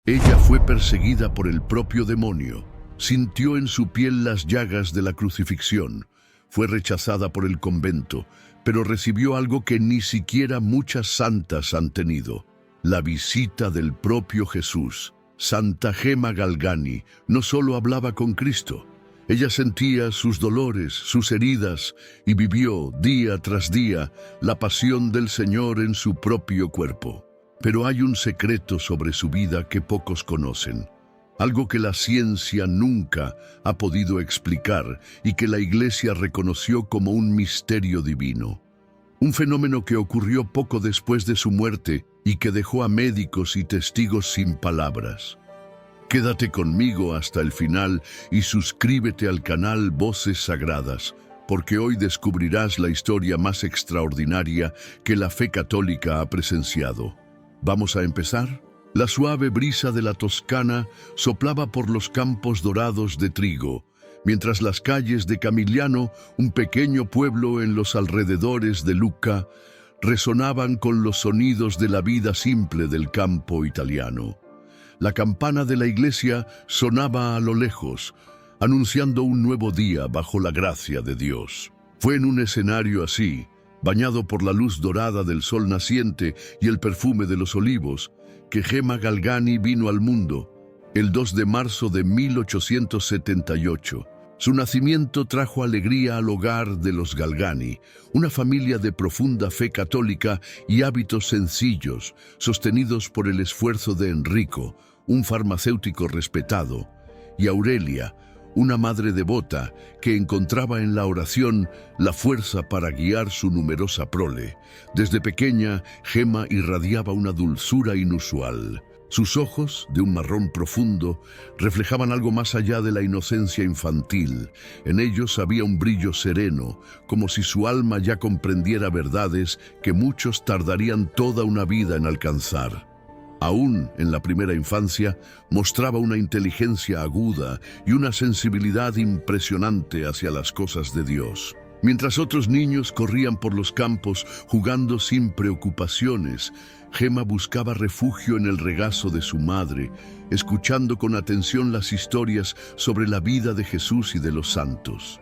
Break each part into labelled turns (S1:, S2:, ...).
S1: Ella fue perseguida por el propio demonio, sintió en su piel las llagas de la crucifixión, fue rechazada por el convento, pero recibió algo que ni siquiera muchas santas han tenido: la visita del propio Jesús. Santa Gema Galgani no solo hablaba con Cristo, ella sentía sus dolores, sus heridas, y vivió día tras día la pasión del Señor en su propio cuerpo. Pero hay un secreto sobre su vida que pocos conocen, algo que la ciencia nunca ha podido explicar y que la Iglesia reconoció como un misterio divino. Un fenómeno que ocurrió poco después de su muerte y que dejó a médicos y testigos sin palabras. Quédate conmigo hasta el final y suscríbete al canal Voces Sagradas, porque hoy descubrirás la historia más extraordinaria que la fe católica ha presenciado. ¿Vamos a empezar? La suave brisa de la Toscana soplaba por los campos dorados de trigo, mientras las calles de Camigliano, un pequeño pueblo en los alrededores de Lucca, resonaban con los sonidos de la vida simple del campo italiano. La campana de la iglesia sonaba a lo lejos, anunciando un nuevo día bajo la gracia de Dios. Fue en un escenario así, bañado por la luz dorada del sol naciente y el perfume de los olivos, que Gema Galgani vino al mundo, el 2 de marzo de 1878. Su nacimiento trajo alegría al hogar de los Galgani, una familia de profunda fe católica y hábitos sencillos, sostenidos por el esfuerzo de Enrico, un farmacéutico respetado, y Aurelia, una madre devota que encontraba en la oración la fuerza para guiar su numerosa prole. Desde pequeña, Gema irradiaba una dulzura inusual. Sus ojos, de un marrón profundo, reflejaban algo más allá de la inocencia infantil. En ellos había un brillo sereno, como si su alma ya comprendiera verdades que muchos tardarían toda una vida en alcanzar. Aún en la primera infancia, mostraba una inteligencia aguda y una sensibilidad impresionante hacia las cosas de Dios. Mientras otros niños corrían por los campos jugando sin preocupaciones, Gema buscaba refugio en el regazo de su madre, escuchando con atención las historias sobre la vida de Jesús y de los santos.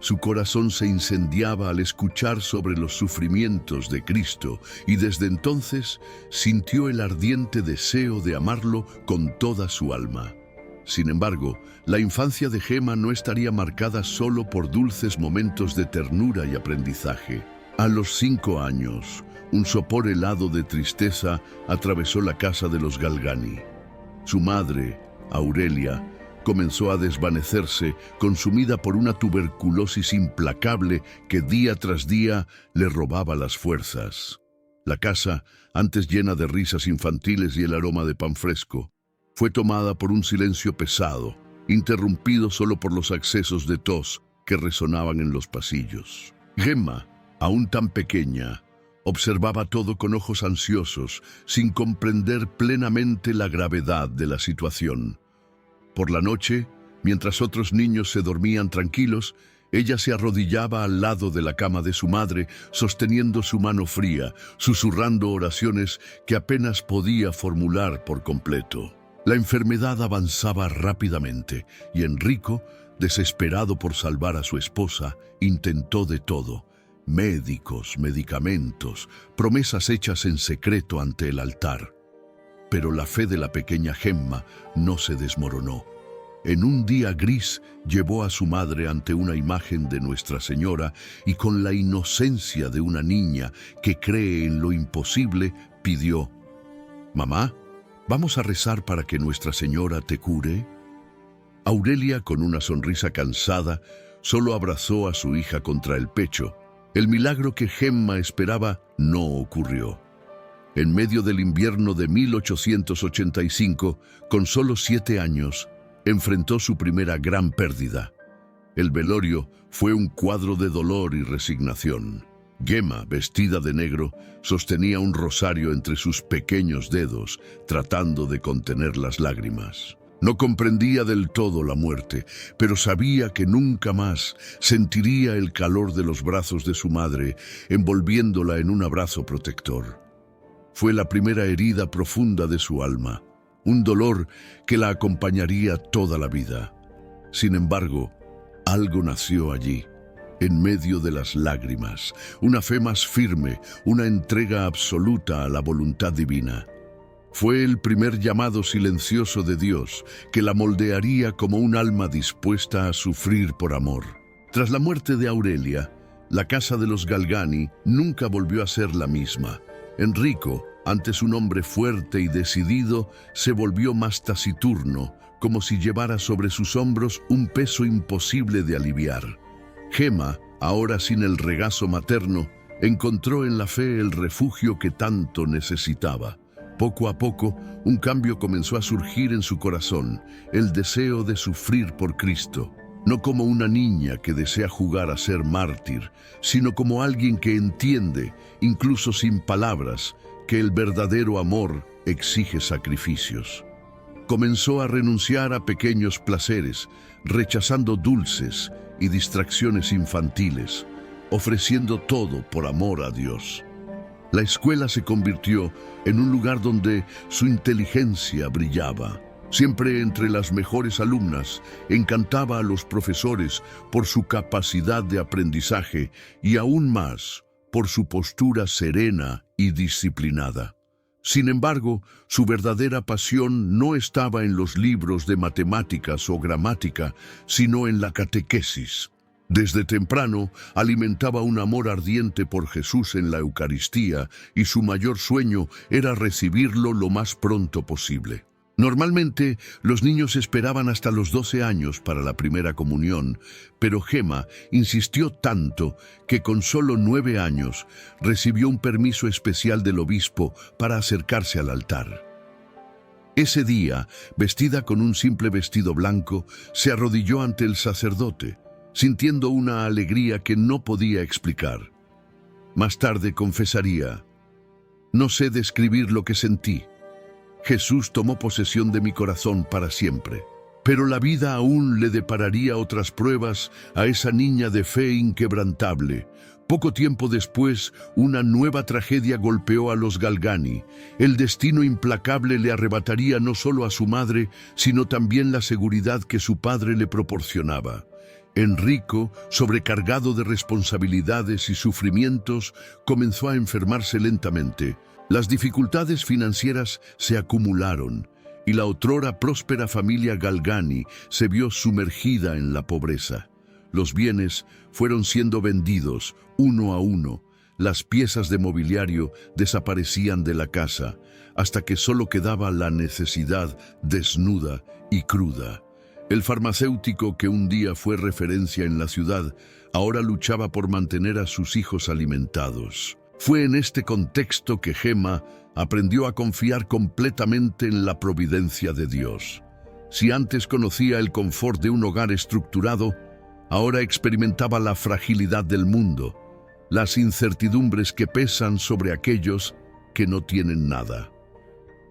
S1: Su corazón se incendiaba al escuchar sobre los sufrimientos de Cristo y desde entonces sintió el ardiente deseo de amarlo con toda su alma. Sin embargo, la infancia de Gema no estaría marcada solo por dulces momentos de ternura y aprendizaje. A los 5 años, un sopor helado de tristeza atravesó la casa de los Galgani. Su madre, Aurelia, comenzó a desvanecerse, consumida por una tuberculosis implacable que día tras día le robaba las fuerzas. La casa, antes llena de risas infantiles y el aroma de pan fresco, fue tomada por un silencio pesado, interrumpido solo por los accesos de tos que resonaban en los pasillos. Gema, aún tan pequeña, observaba todo con ojos ansiosos, sin comprender plenamente la gravedad de la situación. Por la noche, mientras otros niños se dormían tranquilos, ella se arrodillaba al lado de la cama de su madre, sosteniendo su mano fría, susurrando oraciones que apenas podía formular por completo. La enfermedad avanzaba rápidamente y Enrico, desesperado por salvar a su esposa, intentó de todo: médicos, medicamentos, promesas hechas en secreto ante el altar. Pero la fe de la pequeña Gemma no se desmoronó. En un día gris llevó a su madre ante una imagen de Nuestra Señora y con la inocencia de una niña que cree en lo imposible, pidió: «Mamá, ¿vamos a rezar para que Nuestra Señora te cure?». Aurelia, con una sonrisa cansada, solo abrazó a su hija contra el pecho. El milagro que Gemma esperaba no ocurrió. En medio del invierno de 1885, con solo 7 años, enfrentó su primera gran pérdida. El velorio fue un cuadro de dolor y resignación. Gema, vestida de negro, sostenía un rosario entre sus pequeños dedos, tratando de contener las lágrimas. No comprendía del todo la muerte, pero sabía que nunca más sentiría el calor de los brazos de su madre, envolviéndola en un abrazo protector. Fue la primera herida profunda de su alma, un dolor que la acompañaría toda la vida. Sin embargo, algo nació allí, en medio de las lágrimas, una fe más firme, una entrega absoluta a la voluntad divina. Fue el primer llamado silencioso de Dios que la moldearía como un alma dispuesta a sufrir por amor. Tras la muerte de Aurelia, la casa de los Galgani nunca volvió a ser la misma. Enrico, antes un hombre fuerte y decidido, se volvió más taciturno, como si llevara sobre sus hombros un peso imposible de aliviar. Gemma, ahora sin el regazo materno, encontró en la fe el refugio que tanto necesitaba. Poco a poco, un cambio comenzó a surgir en su corazón, el deseo de sufrir por Cristo. No como una niña que desea jugar a ser mártir, sino como alguien que entiende, incluso sin palabras, que el verdadero amor exige sacrificios. Comenzó a renunciar a pequeños placeres, rechazando dulces y distracciones infantiles, ofreciendo todo por amor a Dios. La escuela se convirtió en un lugar donde su inteligencia brillaba. Siempre entre las mejores alumnas, encantaba a los profesores por su capacidad de aprendizaje y aún más por su postura serena y disciplinada. Sin embargo, su verdadera pasión no estaba en los libros de matemáticas o gramática, sino en la catequesis. Desde temprano alimentaba un amor ardiente por Jesús en la Eucaristía y su mayor sueño era recibirlo lo más pronto posible. Normalmente, los niños esperaban hasta los 12 años para la primera comunión, pero Gemma insistió tanto que con solo 9 años recibió un permiso especial del obispo para acercarse al altar. Ese día, vestida con un simple vestido blanco, se arrodilló ante el sacerdote, sintiendo una alegría que no podía explicar. Más tarde confesaría: «No sé describir lo que sentí. Jesús tomó posesión de mi corazón para siempre». Pero la vida aún le depararía otras pruebas a esa niña de fe inquebrantable. Poco tiempo después, una nueva tragedia golpeó a los Galgani. El destino implacable le arrebataría no solo a su madre, sino también la seguridad que su padre le proporcionaba. Enrico, sobrecargado de responsabilidades y sufrimientos, comenzó a enfermarse lentamente. Las dificultades financieras se acumularon y la otrora próspera familia Galgani se vio sumergida en la pobreza. Los bienes fueron siendo vendidos uno a uno. Las piezas de mobiliario desaparecían de la casa, hasta que solo quedaba la necesidad desnuda y cruda. El farmacéutico que un día fue referencia en la ciudad, ahora luchaba por mantener a sus hijos alimentados. Fue en este contexto que Gemma aprendió a confiar completamente en la providencia de Dios. Si antes conocía el confort de un hogar estructurado, ahora experimentaba la fragilidad del mundo, las incertidumbres que pesan sobre aquellos que no tienen nada.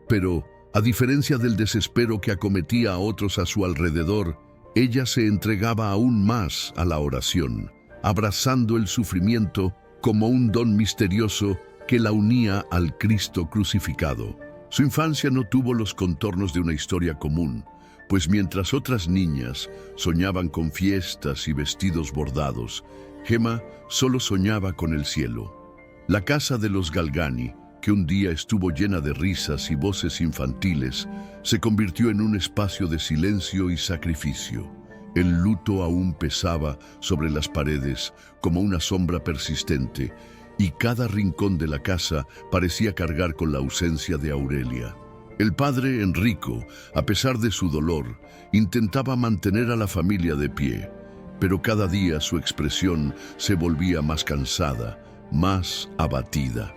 S1: Pero, a diferencia del desespero que acometía a otros a su alrededor, ella se entregaba aún más a la oración, abrazando el sufrimiento como un don misterioso que la unía al Cristo crucificado. Su infancia no tuvo los contornos de una historia común, pues mientras otras niñas soñaban con fiestas y vestidos bordados, Gemma solo soñaba con el cielo. La casa de los Galgani, que un día estuvo llena de risas y voces infantiles, se convirtió en un espacio de silencio y sacrificio. El luto aún pesaba sobre las paredes como una sombra persistente, y cada rincón de la casa parecía cargar con la ausencia de Aurelia. El padre Enrico, a pesar de su dolor, intentaba mantener a la familia de pie, pero cada día su expresión se volvía más cansada, más abatida.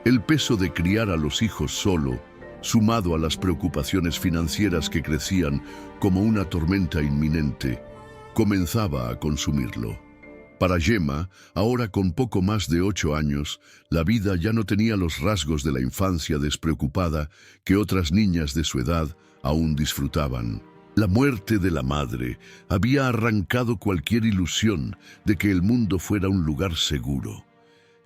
S1: El peso de criar a los hijos solo, sumado a las preocupaciones financieras que crecían como una tormenta inminente, comenzaba a consumirlo. Para Gemma, ahora con poco más de 8 años, la vida ya no tenía los rasgos de la infancia despreocupada que otras niñas de su edad aún disfrutaban. La muerte de la madre había arrancado cualquier ilusión de que el mundo fuera un lugar seguro.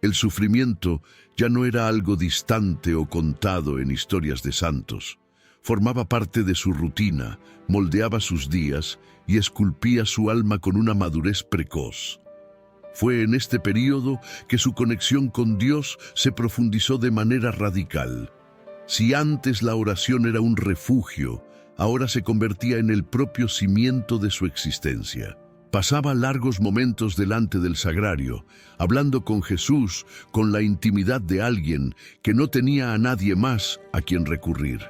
S1: El sufrimiento ya no era algo distante o contado en historias de santos. Formaba parte de su rutina, moldeaba sus días y esculpía su alma con una madurez precoz. Fue en este período que su conexión con Dios se profundizó de manera radical. Si antes la oración era un refugio, ahora se convertía en el propio cimiento de su existencia. Pasaba largos momentos delante del sagrario, hablando con Jesús con la intimidad de alguien que no tenía a nadie más a quien recurrir.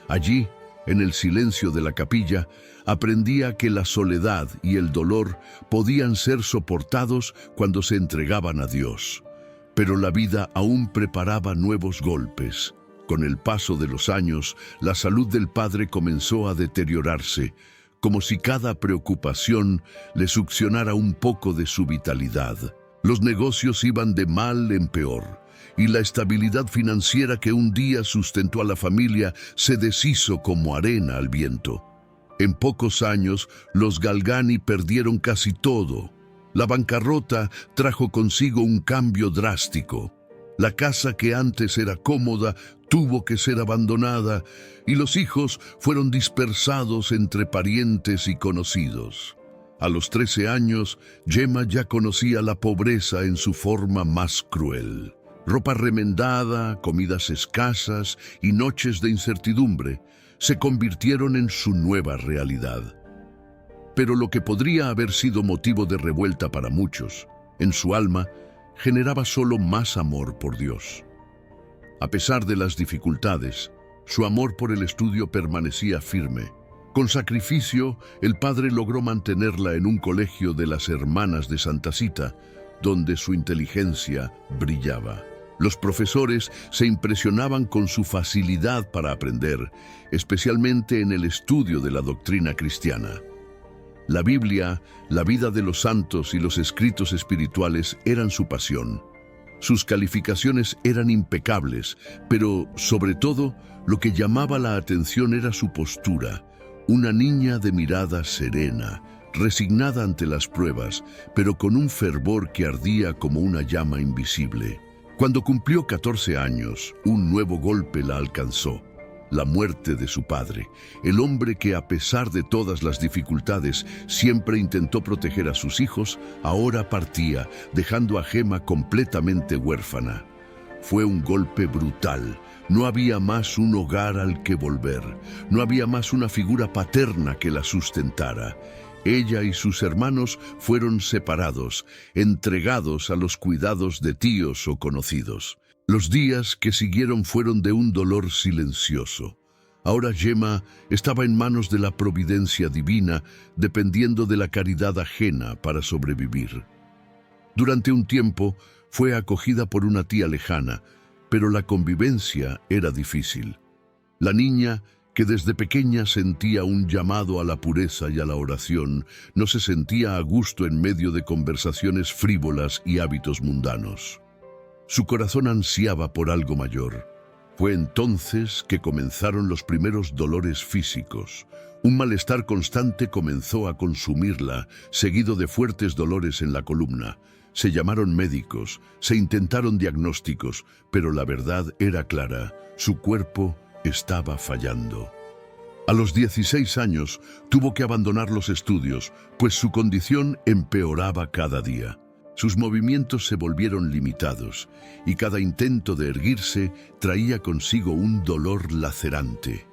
S1: Allí, en el silencio de la capilla, aprendía que la soledad y el dolor podían ser soportados cuando se entregaban a Dios. Pero la vida aún preparaba nuevos golpes. Con el paso de los años, la salud del padre comenzó a deteriorarse, como si cada preocupación le succionara un poco de su vitalidad. Los negocios iban de mal en peor, y la estabilidad financiera que un día sustentó a la familia se deshizo como arena al viento. En pocos años, los Galgani perdieron casi todo. La bancarrota trajo consigo un cambio drástico. La casa que antes era cómoda tuvo que ser abandonada y los hijos fueron dispersados entre parientes y conocidos. A los 13 años, Gemma ya conocía la pobreza en su forma más cruel. Ropa remendada, comidas escasas y noches de incertidumbre se convirtieron en su nueva realidad. Pero lo que podría haber sido motivo de revuelta para muchos, en su alma, generaba solo más amor por Dios. A pesar de las dificultades, su amor por el estudio permanecía firme. Con sacrificio, el padre logró mantenerla en un colegio de las Hermanas de Santa Cita, donde su inteligencia brillaba. Los profesores se impresionaban con su facilidad para aprender, especialmente en el estudio de la doctrina cristiana. La Biblia, la vida de los santos y los escritos espirituales eran su pasión. Sus calificaciones eran impecables, pero, sobre todo, lo que llamaba la atención era su postura. Una niña de mirada serena, resignada ante las pruebas, pero con un fervor que ardía como una llama invisible. Cuando cumplió 14 años, un nuevo golpe la alcanzó. La muerte de su padre, el hombre que a pesar de todas las dificultades siempre intentó proteger a sus hijos, ahora partía, dejando a Gemma completamente huérfana. Fue un golpe brutal. No había más un hogar al que volver. No había más una figura paterna que la sustentara. Ella y sus hermanos fueron separados, entregados a los cuidados de tíos o conocidos. Los días que siguieron fueron de un dolor silencioso. Ahora Gemma estaba en manos de la providencia divina, dependiendo de la caridad ajena para sobrevivir. Durante un tiempo fue acogida por una tía lejana, pero la convivencia era difícil. La niña, que desde pequeña sentía un llamado a la pureza y a la oración, no se sentía a gusto en medio de conversaciones frívolas y hábitos mundanos. Su corazón ansiaba por algo mayor. Fue entonces que comenzaron los primeros dolores físicos. Un malestar constante comenzó a consumirla, seguido de fuertes dolores en la columna. Se llamaron médicos, se intentaron diagnósticos, pero la verdad era clara: su cuerpo estaba fallando. A los 16 años tuvo que abandonar los estudios, pues su condición empeoraba cada día. Sus movimientos se volvieron limitados y cada intento de erguirse traía consigo un dolor lacerante.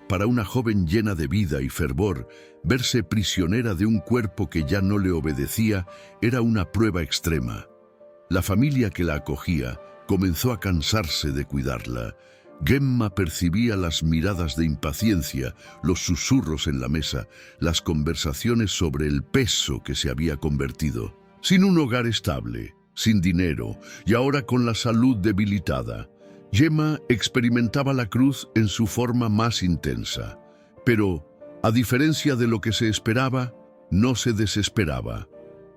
S1: Para una joven llena de vida y fervor, verse prisionera de un cuerpo que ya no le obedecía era una prueba extrema. La familia que la acogía comenzó a cansarse de cuidarla. Gemma percibía las miradas de impaciencia, los susurros en la mesa, las conversaciones sobre el peso que se había convertido. Sin un hogar estable, sin dinero y ahora con la salud debilitada, Gemma experimentaba la cruz en su forma más intensa. Pero, a diferencia de lo que se esperaba, no se desesperaba.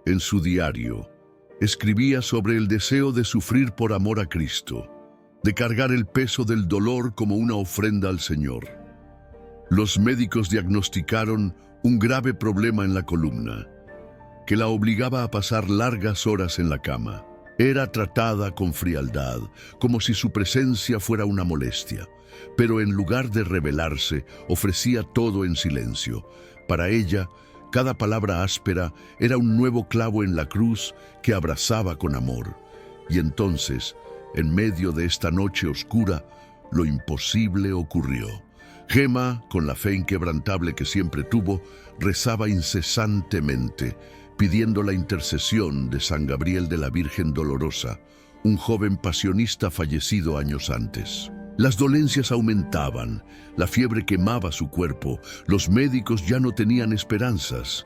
S1: En su diario, escribía sobre el deseo de sufrir por amor a Cristo, de cargar el peso del dolor como una ofrenda al Señor. Los médicos diagnosticaron un grave problema en la columna, que la obligaba a pasar largas horas en la cama. Era tratada con frialdad, como si su presencia fuera una molestia, pero en lugar de rebelarse, ofrecía todo en silencio. Para ella, cada palabra áspera era un nuevo clavo en la cruz que abrazaba con amor. Y entonces, en medio de esta noche oscura, lo imposible ocurrió. Gemma, con la fe inquebrantable que siempre tuvo, rezaba incesantemente, pidiendo la intercesión de San Gabriel de la Virgen Dolorosa, un joven pasionista fallecido años antes. Las dolencias aumentaban, la fiebre quemaba su cuerpo, los médicos ya no tenían esperanzas.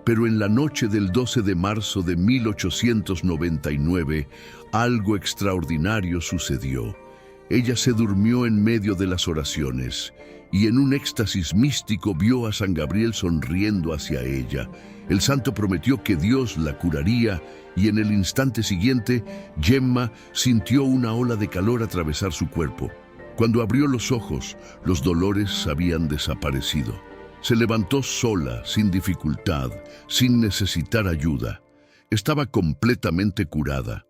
S1: Pero en la noche del 12 de marzo de 1899, algo extraordinario sucedió. Ella se durmió en medio de las oraciones y en un éxtasis místico vio a San Gabriel sonriendo hacia ella. El santo prometió que Dios la curaría y en el instante siguiente, Gemma sintió una ola de calor atravesar su cuerpo. Cuando abrió los ojos, los dolores habían desaparecido. Se levantó sola, sin dificultad, sin necesitar ayuda. Estaba completamente curada.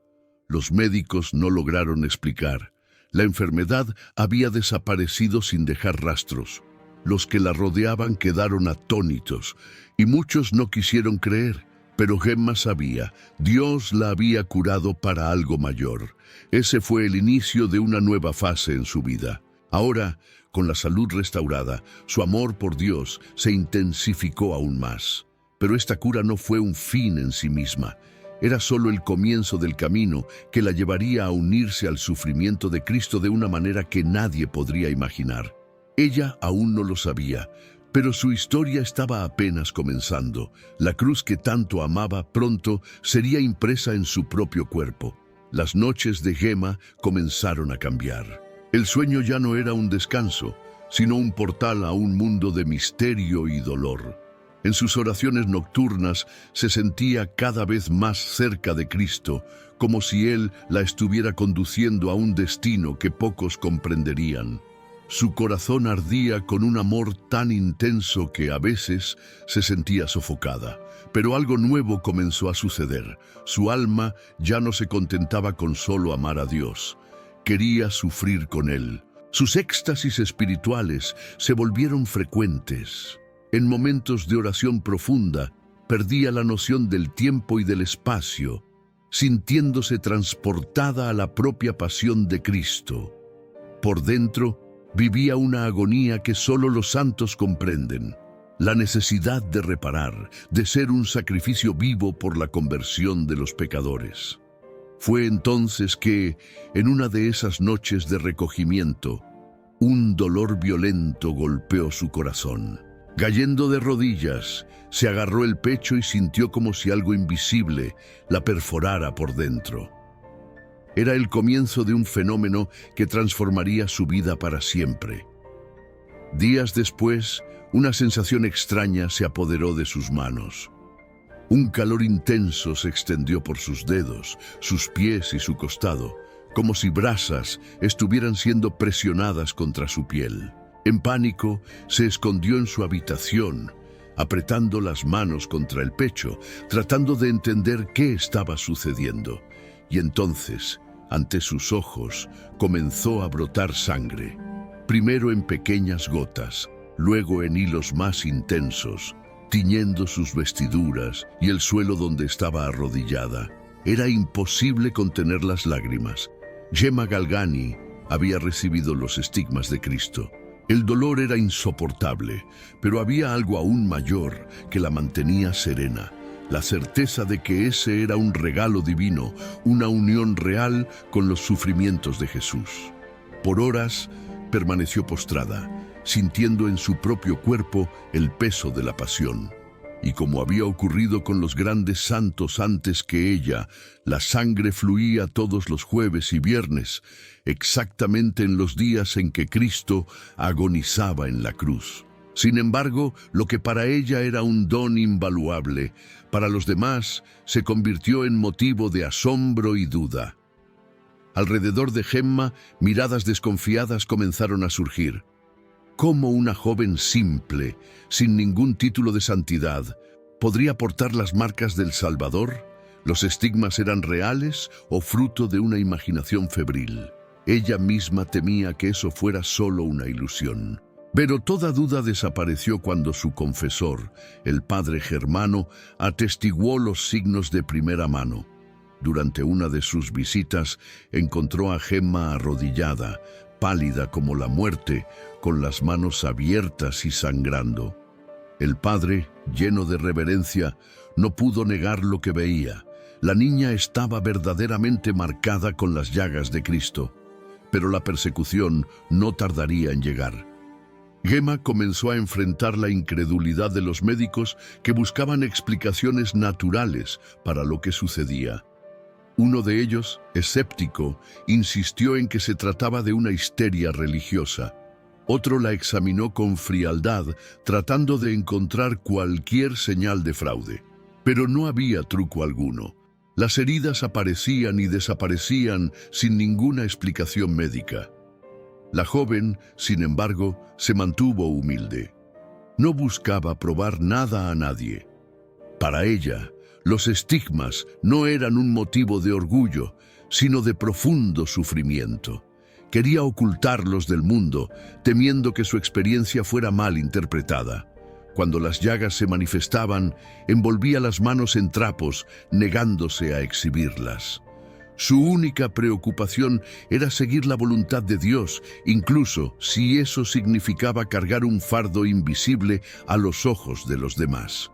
S1: Los médicos no lograron explicar. La enfermedad había desaparecido sin dejar rastros. Los que la rodeaban quedaron atónitos y muchos no quisieron creer. Pero Gemma sabía, Dios la había curado para algo mayor. Ese fue el inicio de una nueva fase en su vida. Ahora, con la salud restaurada, su amor por Dios se intensificó aún más. Pero esta cura no fue un fin en sí misma. Era solo el comienzo del camino que la llevaría a unirse al sufrimiento de Cristo de una manera que nadie podría imaginar. Ella aún no lo sabía, pero su historia estaba apenas comenzando. La cruz que tanto amaba pronto sería impresa en su propio cuerpo. Las noches de Gemma comenzaron a cambiar. El sueño ya no era un descanso, sino un portal a un mundo de misterio y dolor. En sus oraciones nocturnas se sentía cada vez más cerca de Cristo, como si Él la estuviera conduciendo a un destino que pocos comprenderían. Su corazón ardía con un amor tan intenso que a veces se sentía sofocada. Pero algo nuevo comenzó a suceder. Su alma ya no se contentaba con solo amar a Dios. Quería sufrir con Él. Sus éxtasis espirituales se volvieron frecuentes. En momentos de oración profunda, perdía la noción del tiempo y del espacio, sintiéndose transportada a la propia pasión de Cristo. Por dentro, vivía una agonía que solo los santos comprenden, la necesidad de reparar, de ser un sacrificio vivo por la conversión de los pecadores. Fue entonces que, en una de esas noches de recogimiento, un dolor violento golpeó su corazón. Cayendo de rodillas, se agarró el pecho y sintió como si algo invisible la perforara por dentro. Era el comienzo de un fenómeno que transformaría su vida para siempre. Días después, una sensación extraña se apoderó de sus manos. Un calor intenso se extendió por sus dedos, sus pies y su costado, como si brasas estuvieran siendo presionadas contra su piel. En pánico, se escondió en su habitación, apretando las manos contra el pecho, tratando de entender qué estaba sucediendo. Y entonces, ante sus ojos, comenzó a brotar sangre, primero en pequeñas gotas, luego en hilos más intensos, tiñendo sus vestiduras y el suelo donde estaba arrodillada. Era imposible contener las lágrimas. Gemma Galgani había recibido los estigmas de Cristo. El dolor era insoportable, pero había algo aún mayor que la mantenía serena, la certeza de que ese era un regalo divino, una unión real con los sufrimientos de Jesús. Por horas permaneció postrada, sintiendo en su propio cuerpo el peso de la pasión. Y como había ocurrido con los grandes santos antes que ella, la sangre fluía todos los jueves y viernes, exactamente en los días en que Cristo agonizaba en la cruz. Sin embargo, lo que para ella era un don invaluable, para los demás se convirtió en motivo de asombro y duda. Alrededor de Gemma, miradas desconfiadas comenzaron a surgir. ¿Cómo una joven simple, sin ningún título de santidad, podría portar las marcas del Salvador? ¿Los estigmas eran reales o fruto de una imaginación febril? Ella misma temía que eso fuera solo una ilusión. Pero toda duda desapareció cuando su confesor, el padre Germano, atestiguó los signos de primera mano. Durante una de sus visitas, encontró a Gemma arrodillada, pálida como la muerte, con las manos abiertas y sangrando. El padre, lleno de reverencia, no pudo negar lo que veía. La niña estaba verdaderamente marcada con las llagas de Cristo, pero la persecución no tardaría en llegar. Gemma comenzó a enfrentar la incredulidad de los médicos que buscaban explicaciones naturales para lo que sucedía. Uno de ellos, escéptico, insistió en que se trataba de una histeria religiosa. Otro la examinó con frialdad, tratando de encontrar cualquier señal de fraude. Pero no había truco alguno. Las heridas aparecían y desaparecían sin ninguna explicación médica. La joven, sin embargo, se mantuvo humilde. No buscaba probar nada a nadie. Para ella, los estigmas no eran un motivo de orgullo, sino de profundo sufrimiento. Quería ocultarlos del mundo, temiendo que su experiencia fuera mal interpretada. Cuando las llagas se manifestaban, envolvía las manos en trapos, negándose a exhibirlas. Su única preocupación era seguir la voluntad de Dios, incluso si eso significaba cargar un fardo invisible a los ojos de los demás.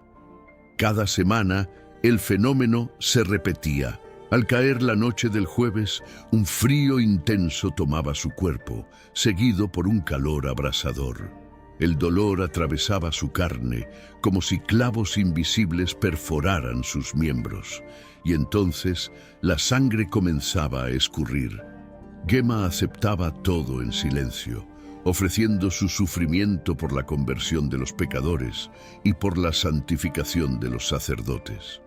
S1: Cada semana, el fenómeno se repetía. Al caer la noche del jueves, un frío intenso tomaba su cuerpo, seguido por un calor abrasador. El dolor atravesaba su carne, como si clavos invisibles perforaran sus miembros, y entonces la sangre comenzaba a escurrir. Gemma aceptaba todo en silencio, ofreciendo su sufrimiento por la conversión de los pecadores y por la santificación de los sacerdotes.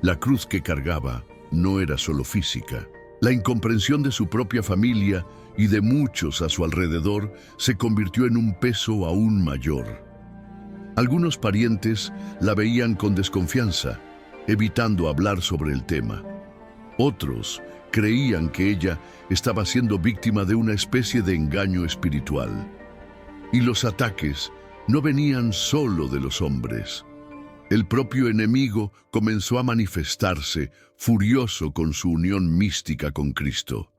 S1: La cruz que cargaba no era solo física. La incomprensión de su propia familia y de muchos a su alrededor se convirtió en un peso aún mayor. Algunos parientes la veían con desconfianza, evitando hablar sobre el tema. Otros creían que ella estaba siendo víctima de una especie de engaño espiritual. Y los ataques no venían solo de los hombres. El propio enemigo comenzó a manifestarse, furioso con su unión mística con Cristo.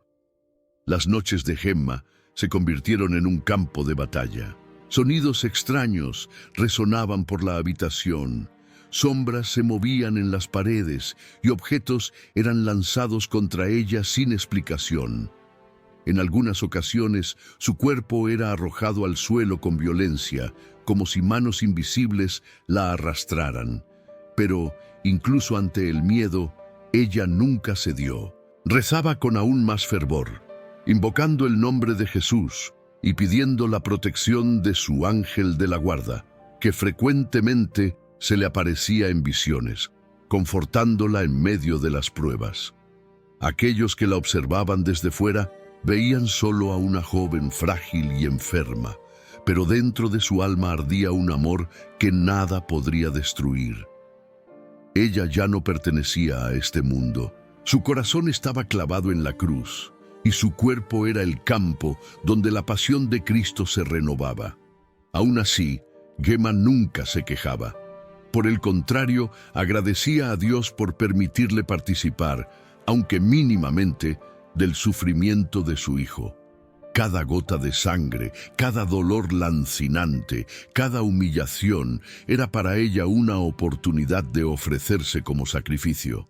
S1: Las noches de Gemma se convirtieron en un campo de batalla. Sonidos extraños resonaban por la habitación. Sombras se movían en las paredes y objetos eran lanzados contra ella sin explicación. En algunas ocasiones, su cuerpo era arrojado al suelo con violencia, como si manos invisibles la arrastraran. Pero, incluso ante el miedo, ella nunca cedió. Rezaba con aún más fervor, invocando el nombre de Jesús y pidiendo la protección de su ángel de la guarda, que frecuentemente se le aparecía en visiones, confortándola en medio de las pruebas. Aquellos que la observaban desde fuera veían solo a una joven frágil y enferma, pero dentro de su alma ardía un amor que nada podría destruir. Ella ya no pertenecía a este mundo. Su corazón estaba clavado en la cruz, y su cuerpo era el campo donde la pasión de Cristo se renovaba. Aún así, Gemma nunca se quejaba. Por el contrario, agradecía a Dios por permitirle participar, aunque mínimamente, del sufrimiento de su hijo. Cada gota de sangre, cada dolor lancinante, cada humillación era para ella una oportunidad de ofrecerse como sacrificio.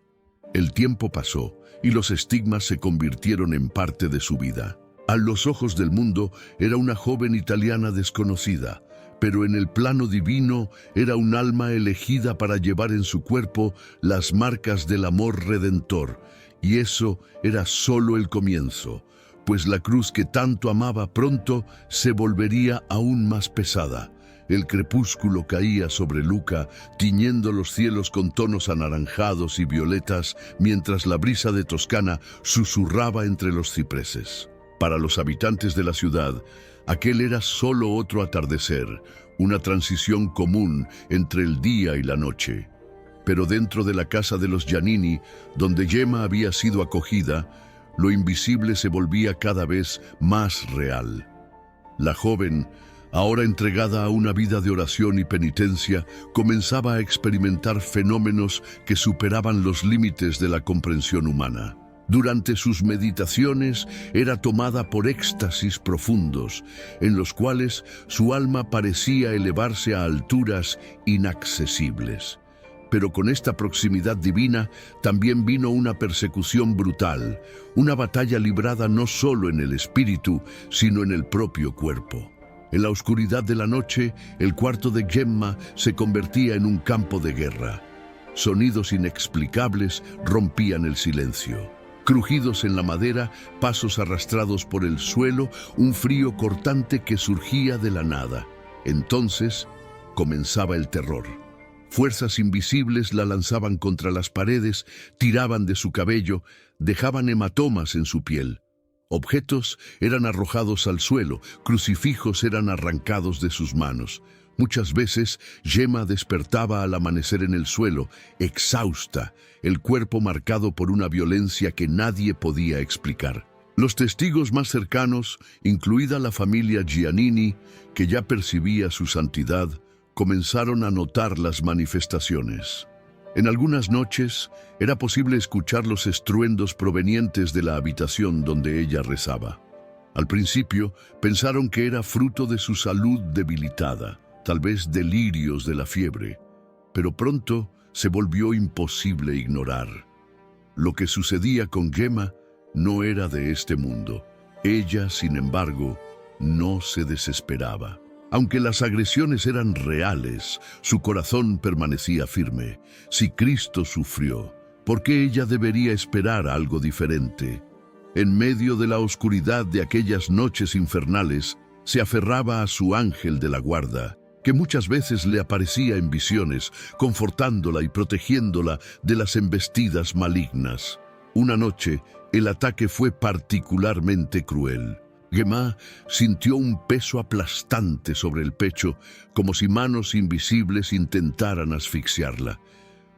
S1: El tiempo pasó y los estigmas se convirtieron en parte de su vida. A los ojos del mundo era una joven italiana desconocida, pero en el plano divino era un alma elegida para llevar en su cuerpo las marcas del amor redentor, y eso era solo el comienzo, pues la cruz que tanto amaba pronto se volvería aún más pesada. El crepúsculo caía sobre Lucca, tiñendo los cielos con tonos anaranjados y violetas, mientras la brisa de Toscana susurraba entre los cipreses. Para los habitantes de la ciudad, aquel era solo otro atardecer, una transición común entre el día y la noche. Pero dentro de la casa de los Giannini, donde Gemma había sido acogida, lo invisible se volvía cada vez más real. La joven, ahora entregada a una vida de oración y penitencia, comenzaba a experimentar fenómenos que superaban los límites de la comprensión humana. Durante sus meditaciones era tomada por éxtasis profundos, en los cuales su alma parecía elevarse a alturas inaccesibles. Pero con esta proximidad divina también vino una persecución brutal, una batalla librada no solo en el espíritu, sino en el propio cuerpo. En la oscuridad de la noche, el cuarto de Gemma se convertía en un campo de guerra. Sonidos inexplicables rompían el silencio. Crujidos en la madera, pasos arrastrados por el suelo, un frío cortante que surgía de la nada. Entonces comenzaba el terror. Fuerzas invisibles la lanzaban contra las paredes, tiraban de su cabello, dejaban hematomas en su piel. Objetos eran arrojados al suelo, crucifijos eran arrancados de sus manos. Muchas veces Gemma despertaba al amanecer en el suelo, exhausta, el cuerpo marcado por una violencia que nadie podía explicar. Los testigos más cercanos, incluida la familia Giannini, que ya percibía su santidad, comenzaron a notar las manifestaciones. En algunas noches era posible escuchar los estruendos provenientes de la habitación donde ella rezaba. Al principio pensaron que era fruto de su salud debilitada, tal vez delirios de la fiebre, pero pronto se volvió imposible ignorar. Lo que sucedía con Gemma no era de este mundo. Ella, sin embargo, no se desesperaba. Aunque las agresiones eran reales, su corazón permanecía firme. Si Cristo sufrió, ¿por qué ella debería esperar algo diferente? En medio de la oscuridad de aquellas noches infernales, se aferraba a su ángel de la guarda, que muchas veces le aparecía en visiones, confortándola y protegiéndola de las embestidas malignas. Una noche, el ataque fue particularmente cruel. Gemma sintió un peso aplastante sobre el pecho, como si manos invisibles intentaran asfixiarla.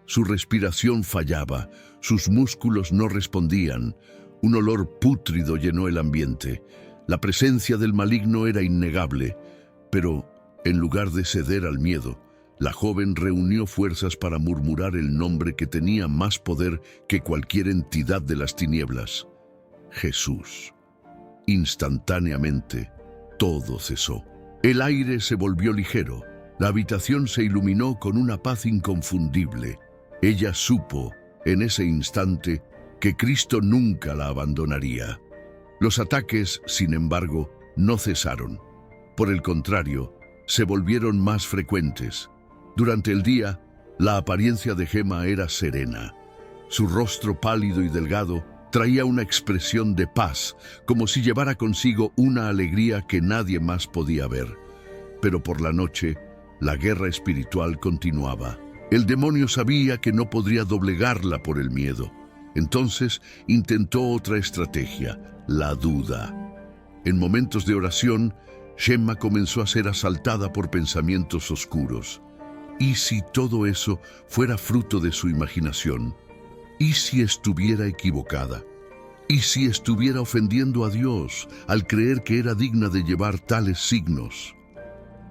S1: Su respiración fallaba, sus músculos no respondían. Un olor pútrido llenó el ambiente. La presencia del maligno era innegable, pero en lugar de ceder al miedo, la joven reunió fuerzas para murmurar el nombre que tenía más poder que cualquier entidad de las tinieblas: Jesús. Instantáneamente, todo cesó. El aire se volvió ligero. La habitación se iluminó con una paz inconfundible. Ella supo, en ese instante, que Cristo nunca la abandonaría. Los ataques, sin embargo, no cesaron. Por el contrario, se volvieron más frecuentes. Durante el día, la apariencia de Gemma era serena. Su rostro pálido y delgado traía una expresión de paz, como si llevara consigo una alegría que nadie más podía ver. Pero por la noche, la guerra espiritual continuaba. El demonio sabía que no podría doblegarla por el miedo. Entonces intentó otra estrategia: la duda. En momentos de oración, Gemma comenzó a ser asaltada por pensamientos oscuros. ¿Y si todo eso fuera fruto de su imaginación? ¿Y si estuviera equivocada? ¿Y si estuviera ofendiendo a Dios al creer que era digna de llevar tales signos?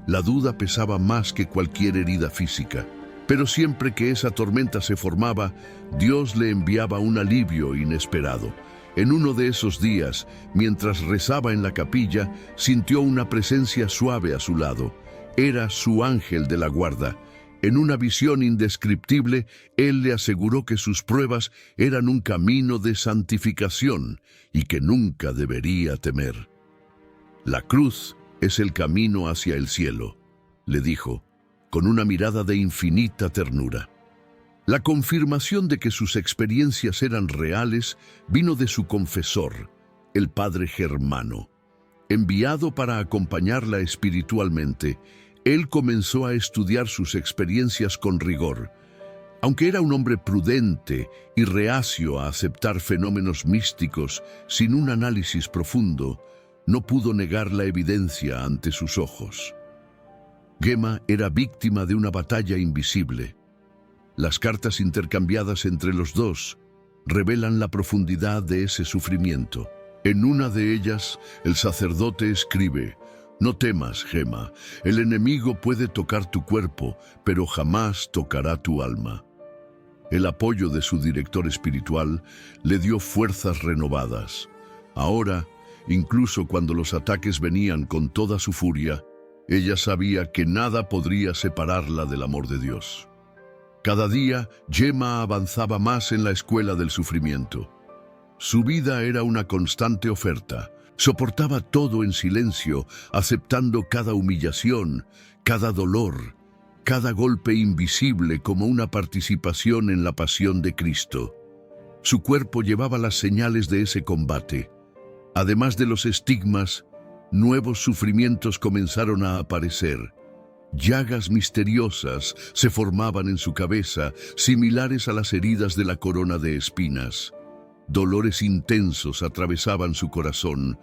S1: La duda pesaba más que cualquier herida física, pero siempre que esa tormenta se formaba, Dios le enviaba un alivio inesperado. En uno de esos días, mientras rezaba en la capilla, sintió una presencia suave a su lado. Era su ángel de la guarda. En una visión indescriptible, él le aseguró que sus pruebas eran un camino de santificación y que nunca debería temer. La cruz es el camino hacia el cielo, le dijo, con una mirada de infinita ternura. La confirmación de que sus experiencias eran reales vino de su confesor, el padre Germano. Enviado para acompañarla espiritualmente, él comenzó a estudiar sus experiencias con rigor. Aunque era un hombre prudente y reacio a aceptar fenómenos místicos sin un análisis profundo, no pudo negar la evidencia ante sus ojos. Gemma era víctima de una batalla invisible. Las cartas intercambiadas entre los dos revelan la profundidad de ese sufrimiento. En una de ellas, el sacerdote escribe: «No temas, Gema, el enemigo puede tocar tu cuerpo, pero jamás tocará tu alma». El apoyo de su director espiritual le dio fuerzas renovadas. Ahora, incluso cuando los ataques venían con toda su furia, ella sabía que nada podría separarla del amor de Dios. Cada día, Gema avanzaba más en la escuela del sufrimiento. Su vida era una constante oferta. Soportaba todo en silencio, aceptando cada humillación, cada dolor, cada golpe invisible como una participación en la pasión de Cristo. Su cuerpo llevaba las señales de ese combate. Además de los estigmas, nuevos sufrimientos comenzaron a aparecer. Llagas misteriosas se formaban en su cabeza, similares a las heridas de la corona de espinas. Dolores intensos atravesaban su corazón,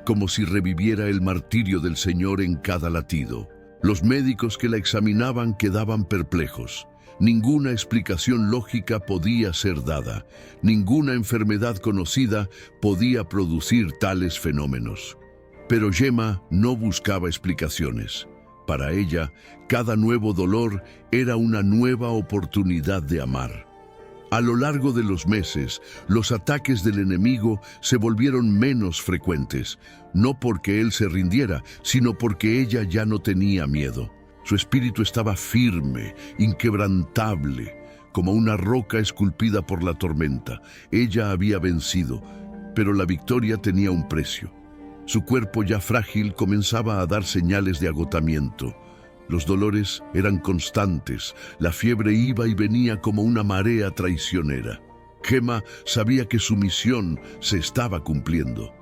S1: como si reviviera el martirio del Señor en cada latido. Los médicos que la examinaban quedaban perplejos. Ninguna explicación lógica podía ser dada. Ninguna enfermedad conocida podía producir tales fenómenos. Pero Gema no buscaba explicaciones. Para ella, cada nuevo dolor era una nueva oportunidad de amar. A lo largo de los meses, los ataques del enemigo se volvieron menos frecuentes, no porque él se rindiera, sino porque ella ya no tenía miedo. Su espíritu estaba firme, inquebrantable, como una roca esculpida por la tormenta. Ella había vencido, pero la victoria tenía un precio. Su cuerpo ya frágil comenzaba a dar señales de agotamiento. Los dolores eran constantes, la fiebre iba y venía como una marea traicionera. Gema sabía que su misión se estaba cumpliendo.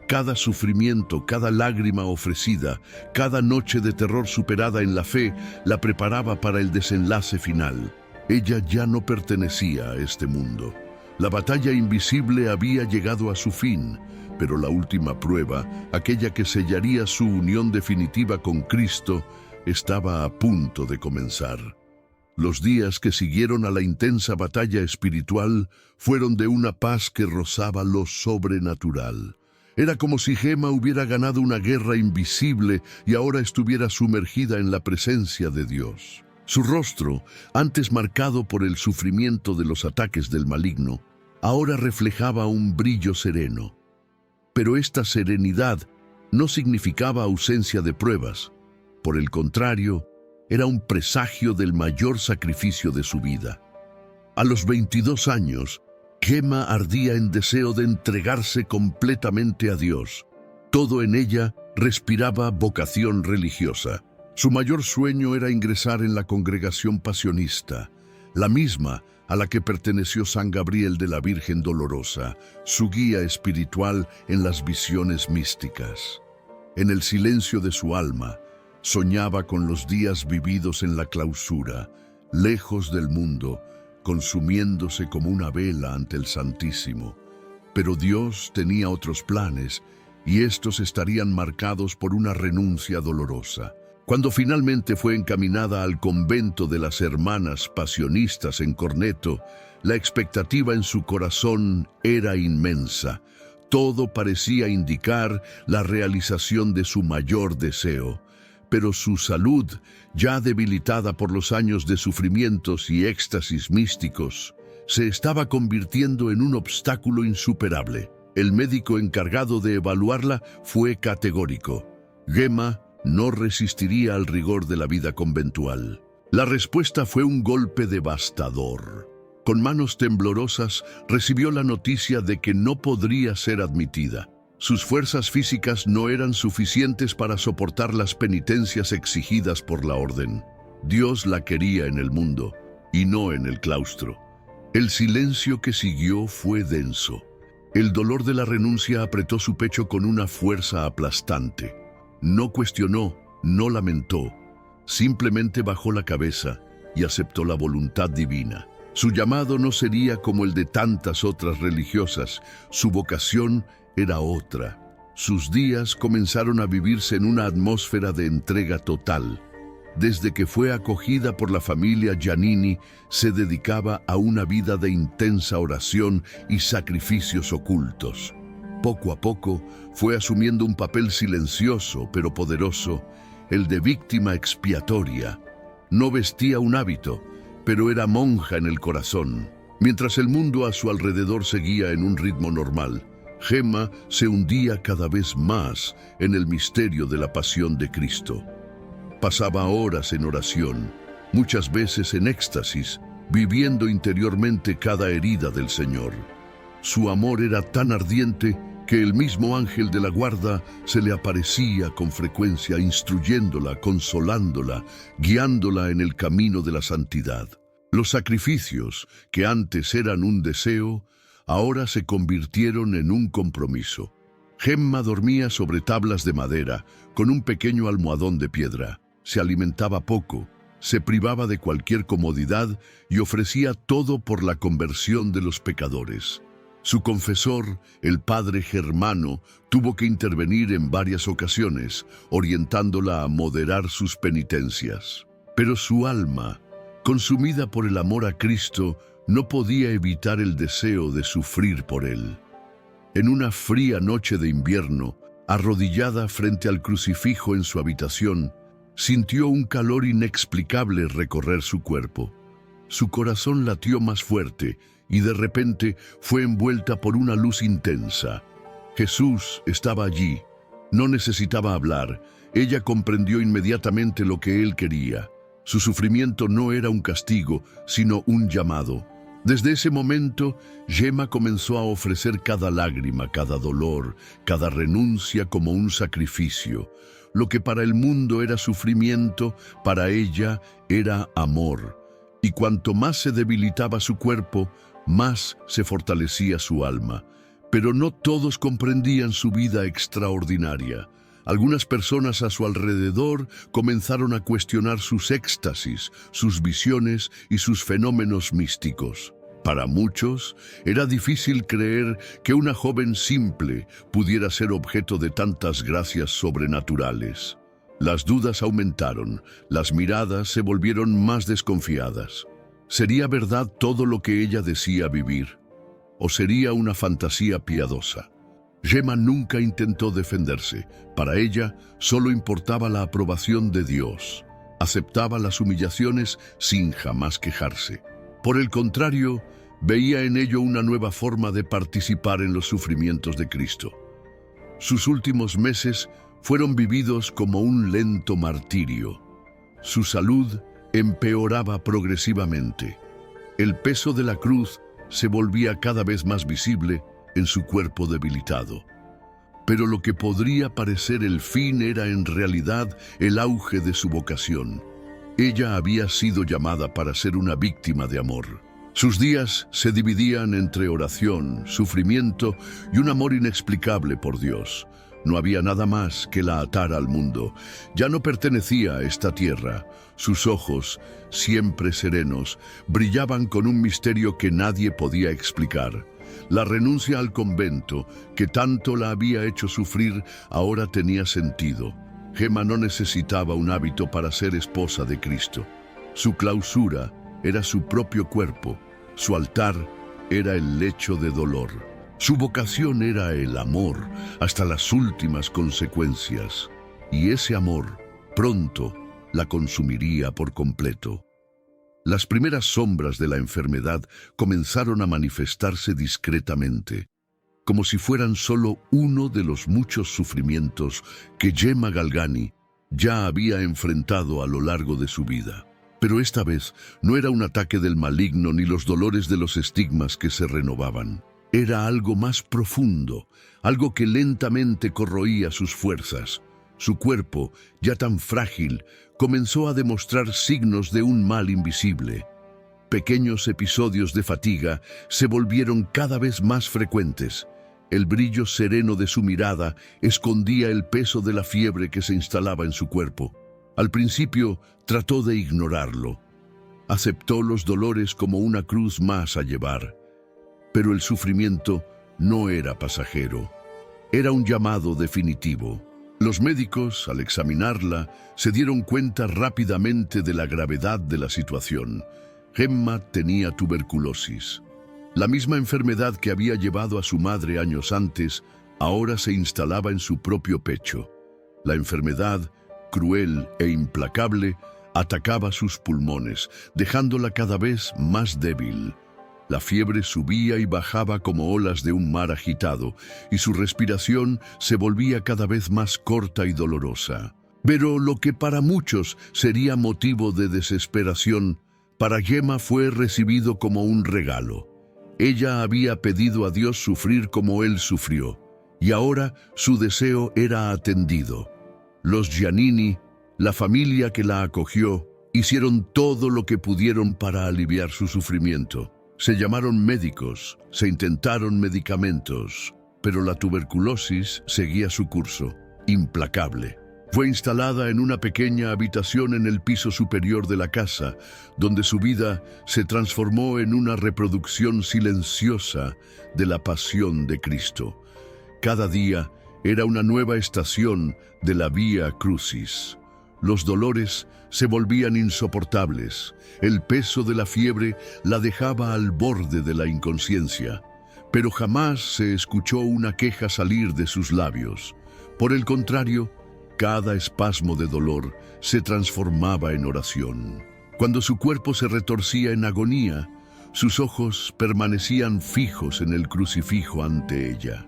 S1: Cada sufrimiento, cada lágrima ofrecida, cada noche de terror superada en la fe, la preparaba para el desenlace final. Ella ya no pertenecía a este mundo. La batalla invisible había llegado a su fin, pero la última prueba, aquella que sellaría su unión definitiva con Cristo, estaba a punto de comenzar. Los días que siguieron a la intensa batalla espiritual fueron de una paz que rozaba lo sobrenatural. Era como si Gema hubiera ganado una guerra invisible y ahora estuviera sumergida en la presencia de Dios. Su rostro, antes marcado por el sufrimiento de los ataques del maligno, ahora reflejaba un brillo sereno. Pero esta serenidad no significaba ausencia de pruebas. Por el contrario, era un presagio del mayor sacrificio de su vida. A los 22 años, Gema ardía en deseo de entregarse completamente a Dios. Todo en ella respiraba vocación religiosa. Su mayor sueño era ingresar en la congregación pasionista, la misma a la que perteneció San Gabriel de la Virgen Dolorosa, su guía espiritual en las visiones místicas. En el silencio de su alma, soñaba con los días vividos en la clausura, lejos del mundo, consumiéndose como una vela ante el Santísimo. Pero Dios tenía otros planes, y estos estarían marcados por una renuncia dolorosa. Cuando finalmente fue encaminada al convento de las Hermanas Pasionistas en Corneto, la expectativa en su corazón era inmensa. Todo parecía indicar la realización de su mayor deseo. Pero su salud, ya debilitada por los años de sufrimientos y éxtasis místicos, se estaba convirtiendo en un obstáculo insuperable. El médico encargado de evaluarla fue categórico: Gema no resistiría al rigor de la vida conventual. La respuesta fue un golpe devastador. Con manos temblorosas recibió la noticia de que no podría ser admitida. Sus fuerzas físicas no eran suficientes para soportar las penitencias exigidas por la orden. Dios la quería en el mundo y no en el claustro. El silencio que siguió fue denso. El dolor de la renuncia apretó su pecho con una fuerza aplastante. No cuestionó, no lamentó, simplemente bajó la cabeza y aceptó la voluntad divina. Su llamado no sería como el de tantas otras religiosas, su vocación era otra. Sus días comenzaron a vivirse en una atmósfera de entrega total. Desde que fue acogida por la familia Giannini, se dedicaba a una vida de intensa oración y sacrificios ocultos. Poco a poco fue asumiendo un papel silencioso pero poderoso, el de víctima expiatoria. No vestía un hábito, pero era monja en el corazón. Mientras el mundo a su alrededor seguía en un ritmo normal, Gemma se hundía cada vez más en el misterio de la pasión de Cristo. Pasaba horas en oración, muchas veces en éxtasis, viviendo interiormente cada herida del Señor. Su amor era tan ardiente que el mismo ángel de la guarda se le aparecía con frecuencia, instruyéndola, consolándola, guiándola en el camino de la santidad. Los sacrificios, que antes eran un deseo, ahora se convirtieron en un compromiso. Gemma dormía sobre tablas de madera, con un pequeño almohadón de piedra. Se alimentaba poco, se privaba de cualquier comodidad y ofrecía todo por la conversión de los pecadores. Su confesor, el padre Germano, tuvo que intervenir en varias ocasiones, orientándola a moderar sus penitencias. Pero su alma, consumida por el amor a Cristo, no podía evitar el deseo de sufrir por Él. En una fría noche de invierno, arrodillada frente al crucifijo en su habitación, sintió un calor inexplicable recorrer su cuerpo. Su corazón latió más fuerte y de repente fue envuelta por una luz intensa. Jesús estaba allí. No necesitaba hablar. Ella comprendió inmediatamente lo que Él quería. Su sufrimiento no era un castigo, sino un llamado. Desde ese momento, Gemma comenzó a ofrecer cada lágrima, cada dolor, cada renuncia como un sacrificio. Lo que para el mundo era sufrimiento, para ella era amor. Y cuanto más se debilitaba su cuerpo, más se fortalecía su alma. Pero no todos comprendían su vida extraordinaria. Algunas personas a su alrededor comenzaron a cuestionar sus éxtasis, sus visiones y sus fenómenos místicos. Para muchos, era difícil creer que una joven simple pudiera ser objeto de tantas gracias sobrenaturales. Las dudas aumentaron, las miradas se volvieron más desconfiadas. ¿Sería verdad todo lo que ella decía vivir? ¿O sería una fantasía piadosa? Gemma nunca intentó defenderse. Para ella, solo importaba la aprobación de Dios. Aceptaba las humillaciones sin jamás quejarse. Por el contrario, veía en ello una nueva forma de participar en los sufrimientos de Cristo. Sus últimos meses fueron vividos como un lento martirio. Su salud empeoraba progresivamente. El peso de la cruz se volvía cada vez más visible en su cuerpo debilitado. Pero lo que podría parecer el fin era en realidad el auge de su vocación. Ella había sido llamada para ser una víctima de amor. Sus días se dividían entre oración, sufrimiento y un amor inexplicable por Dios. No había nada más que la atara al mundo. Ya no pertenecía a esta tierra. Sus ojos, siempre serenos, brillaban con un misterio que nadie podía explicar. La renuncia al convento, que tanto la había hecho sufrir, ahora tenía sentido. Gemma no necesitaba un hábito para ser esposa de Cristo. Su clausura era su propio cuerpo. Su altar era el lecho de dolor. Su vocación era el amor hasta las últimas consecuencias. Y ese amor, pronto, la consumiría por completo. Las primeras sombras de la enfermedad comenzaron a manifestarse discretamente, como si fueran solo uno de los muchos sufrimientos que Gemma Galgani ya había enfrentado a lo largo de su vida. Pero esta vez no era un ataque del maligno ni los dolores de los estigmas que se renovaban. Era algo más profundo, algo que lentamente corroía sus fuerzas. Su cuerpo, ya tan frágil, comenzó a demostrar signos de un mal invisible. Pequeños episodios de fatiga se volvieron cada vez más frecuentes. El brillo sereno de su mirada escondía el peso de la fiebre que se instalaba en su cuerpo. Al principio trató de ignorarlo. Aceptó los dolores como una cruz más a llevar. Pero el sufrimiento no era pasajero. Era un llamado definitivo. Los médicos, al examinarla, se dieron cuenta rápidamente de la gravedad de la situación. Gemma tenía tuberculosis. La misma enfermedad que había llevado a su madre años antes, ahora se instalaba en su propio pecho. La enfermedad, cruel e implacable, atacaba sus pulmones, dejándola cada vez más débil. La fiebre subía y bajaba como olas de un mar agitado, y su respiración se volvía cada vez más corta y dolorosa. Pero lo que para muchos sería motivo de desesperación, para Gemma fue recibido como un regalo. Ella había pedido a Dios sufrir como Él sufrió, y ahora su deseo era atendido. Los Giannini, la familia que la acogió, hicieron todo lo que pudieron para aliviar su sufrimiento. Se llamaron médicos, se intentaron medicamentos, pero la tuberculosis seguía su curso, implacable. Fue instalada en una pequeña habitación en el piso superior de la casa, donde su vida se transformó en una reproducción silenciosa de la pasión de Cristo. Cada día era una nueva estación de la Vía Crucis. Los dolores se volvían insoportables. El peso de la fiebre la dejaba al borde de la inconsciencia, pero jamás se escuchó una queja salir de sus labios. Por el contrario, cada espasmo de dolor se transformaba en oración. Cuando su cuerpo se retorcía en agonía, sus ojos permanecían fijos en el crucifijo ante ella.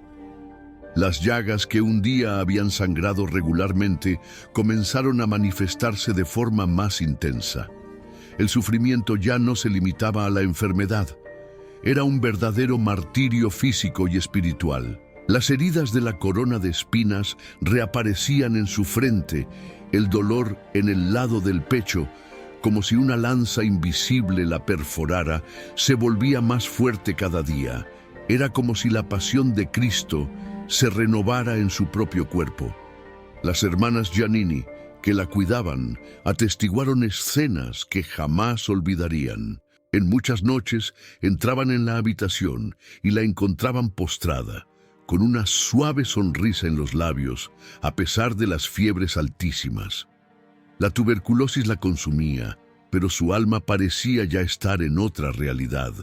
S1: Las llagas que un día habían sangrado regularmente comenzaron a manifestarse de forma más intensa. El sufrimiento ya no se limitaba a la enfermedad. Era un verdadero martirio físico y espiritual. Las heridas de la corona de espinas reaparecían en su frente, el dolor en el lado del pecho, como si una lanza invisible la perforara, se volvía más fuerte cada día. Era como si la pasión de Cristo se renovara en su propio cuerpo. Las hermanas Giannini, que la cuidaban, atestiguaron escenas que jamás olvidarían. En muchas noches entraban en la habitación y la encontraban postrada, con una suave sonrisa en los labios, a pesar de las fiebres altísimas. La tuberculosis la consumía, pero su alma parecía ya estar en otra realidad.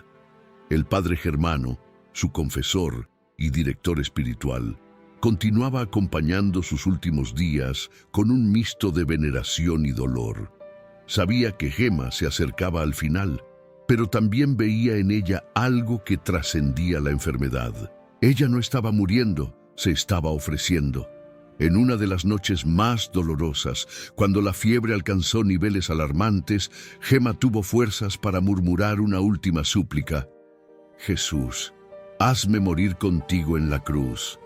S1: El padre Germano, su confesor y director espiritual, continuaba acompañando sus últimos días con un mixto de veneración y dolor. Sabía que Gemma se acercaba al final, pero también veía en ella algo que trascendía la enfermedad. Ella no estaba muriendo, se estaba ofreciendo. En una de las noches más dolorosas, cuando la fiebre alcanzó niveles alarmantes, Gemma tuvo fuerzas para murmurar una última súplica: «Jesús, hazme morir contigo en la cruz».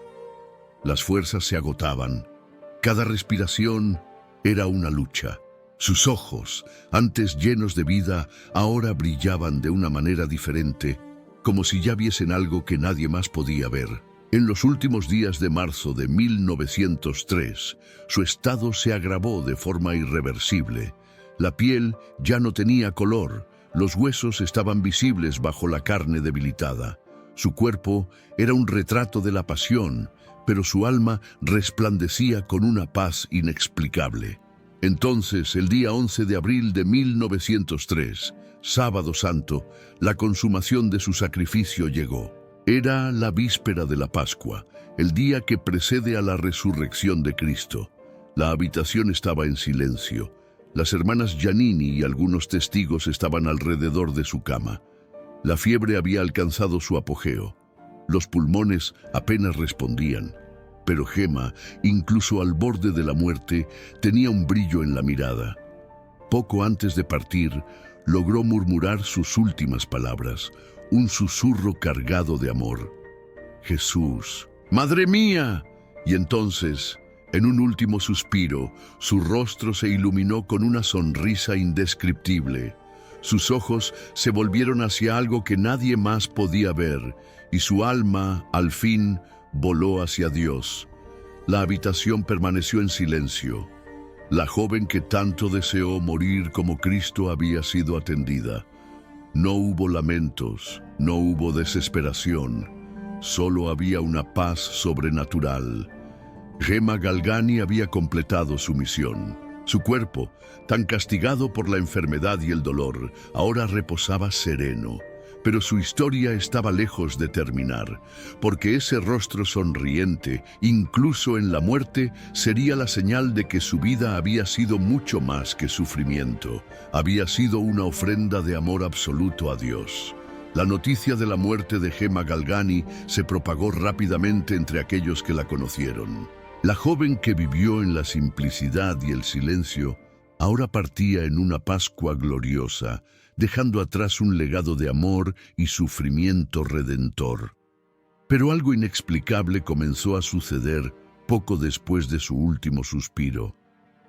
S1: Las fuerzas se agotaban. Cada respiración era una lucha. Sus ojos, antes llenos de vida, ahora brillaban de una manera diferente, como si ya viesen algo que nadie más podía ver. En los últimos días de marzo de 1903, su estado se agravó de forma irreversible. La piel ya no tenía color, los huesos estaban visibles bajo la carne debilitada. Su cuerpo era un retrato de la pasión, pero su alma resplandecía con una paz inexplicable. Entonces, el día 11 de abril de 1903, Sábado Santo, la consumación de su sacrificio llegó. Era la víspera de la Pascua, el día que precede a la resurrección de Cristo. La habitación estaba en silencio. Las hermanas Giannini y algunos testigos estaban alrededor de su cama. La fiebre había alcanzado su apogeo. Los pulmones apenas respondían, pero Gemma, incluso al borde de la muerte, tenía un brillo en la mirada. Poco antes de partir, logró murmurar sus últimas palabras, un susurro cargado de amor: «Jesús, ¡Madre mía!». Y entonces, en un último suspiro, su rostro se iluminó con una sonrisa indescriptible. Sus ojos se volvieron hacia algo que nadie más podía ver, y su alma, al fin, voló hacia Dios. La habitación permaneció en silencio. La joven que tanto deseó morir como Cristo había sido atendida. No hubo lamentos, no hubo desesperación, solo había una paz sobrenatural. Gemma Galgani había completado su misión. Su cuerpo, tan castigado por la enfermedad y el dolor, ahora reposaba sereno. Pero su historia estaba lejos de terminar, porque ese rostro sonriente, incluso en la muerte, sería la señal de que su vida había sido mucho más que sufrimiento. Había sido una ofrenda de amor absoluto a Dios. La noticia de la muerte de Gemma Galgani se propagó rápidamente entre aquellos que la conocieron. La joven que vivió en la simplicidad y el silencio, ahora partía en una Pascua gloriosa, dejando atrás un legado de amor y sufrimiento redentor. Pero algo inexplicable comenzó a suceder poco después de su último suspiro.